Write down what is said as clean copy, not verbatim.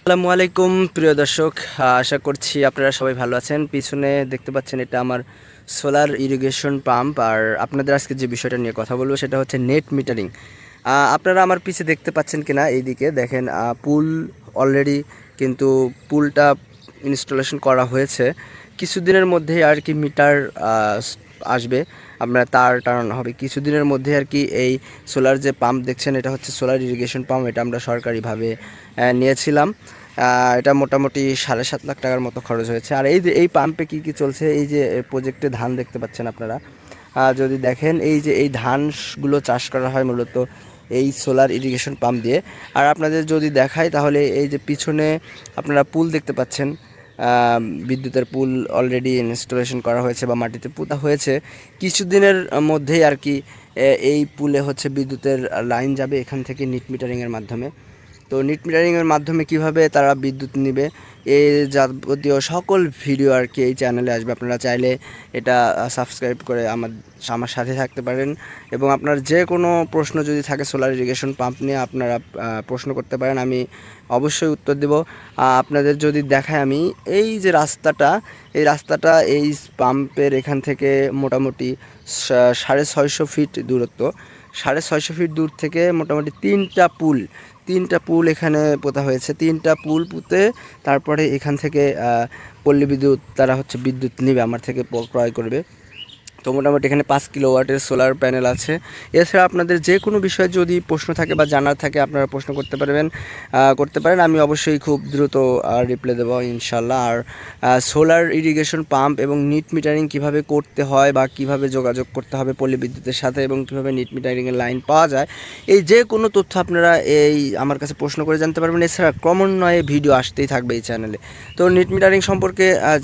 আসসালামু আলাইকুম প্রিয় দর্শক, আশা করছি আপনারা সবাই ভালো আছেন। পিছনে দেখতে পাচ্ছেন এটা আমার সোলার ইরিগেশন পাম্প। আর আপনাদের আজকে যে বিষয়টা নিয়ে কথা বলবো সেটা হচ্ছে নেট মিটারিং। আপনারা আমার পিছে দেখতে পাচ্ছেন কিনা, এইদিকে দেখেন পুল অলরেডি কিন্তু পুলটা ইনস্টলেশন করা হয়েছে। কিছুদিনের মধ্যেই আর কি মিটার আসবে, আপনারা তার টানানো হবে কিছুদিনের মধ্যে আর কি। এই সোলার যে পাম্প দেখছেন এটা হচ্ছে সোলার ইরিগেশন পাম্প, এটা আমরা সরকারিভাবে নিয়েছিলাম। এটা মোটামুটি 7.5 লাখ টাকার মতো খরচ হয়েছে। আর এই পাম্পে কি কি চলছে, এই যে প্রজেক্টে ধান দেখতে পাচ্ছেন আপনারা, যদি দেখেন এই যে এই ধানগুলো চাষ করা হয় মূলত এই সোলার ইরিগেশন পাম্প দিয়ে। আর আপনাদের যদি দেখায় তাহলে এই যে পিছনে আপনারা পুল দেখতে পাচ্ছেন, বিদ্যুতের পুল অলরেডি ইনস্টলেশন করা হয়েছে বা মাটিতে পোঁতা হয়েছে। কিছুদিনের মধ্যেই আর কি এই পুলে হচ্ছে বিদ্যুতের লাইন যাবে এখান থেকে নিট মিটারিংয়ের মাধ্যমে। তো নিট মিটারিংয়ের মাধ্যমে কিভাবে তারা বিদ্যুৎ নেবে এই যাবতীয় সকল ভিডিও আর কি এই চ্যানেলে আসবে। আপনারা চাইলে এটা সাবস্ক্রাইব করে আমার সাথে থাকতে পারেন, এবং আপনার যে কোনো প্রশ্ন যদি থাকে সোলার ইরিগেশন পাম্প নিয়ে আপনারা প্রশ্ন করতে পারেন, আমি অবশ্যই উত্তর দেব। আপনাদের যদি দেখায় আমি এই যে রাস্তাটা, এই রাস্তাটা এই পাম্পের এখান থেকে মোটামুটি 650 ফিট দূরত্ব। 650 ফিট দূর থেকে মোটামুটি তিনটা পুল এখানে পোতা হয়েছে। তিনটা পুল পুঁতে তারপরে এখান থেকে পল্লী বিদ্যুৎ তারা হচ্ছে বিদ্যুৎ নেবে, আমার থেকে ক্রয় করবে। তো মোটামুটি এখানে 5 কিলোওয়াটের সোলার প্যানেল আছে। এছাড়া আপনাদের যে কোনো বিষয়ে যদি প্রশ্ন থাকে বা জানার থাকে আপনারা প্রশ্ন করতে পারেন, আমি অবশ্যই খুব দ্রুত রিপ্লাই দেবো ইনশাল্লাহ। আর সোলার ইরিগেশন পাম্প এবং নিট মিটারিং কিভাবে করতে হয় বা কিভাবে যোগাযোগ করতে হবে পল্লী বিদ্যুতের সাথে, এবং কিভাবে নিট মিটারিংয়ের লাইন পাওয়া যায়, এই যে কোনো তথ্য আপনারা এই আমার কাছে প্রশ্ন করে জানতে পারবেন। এছাড়া ক্রমান্বয়ে ভিডিও আসতেই থাকবে এই চ্যানেলে। তো নিট মিটারিং সম্পর্কে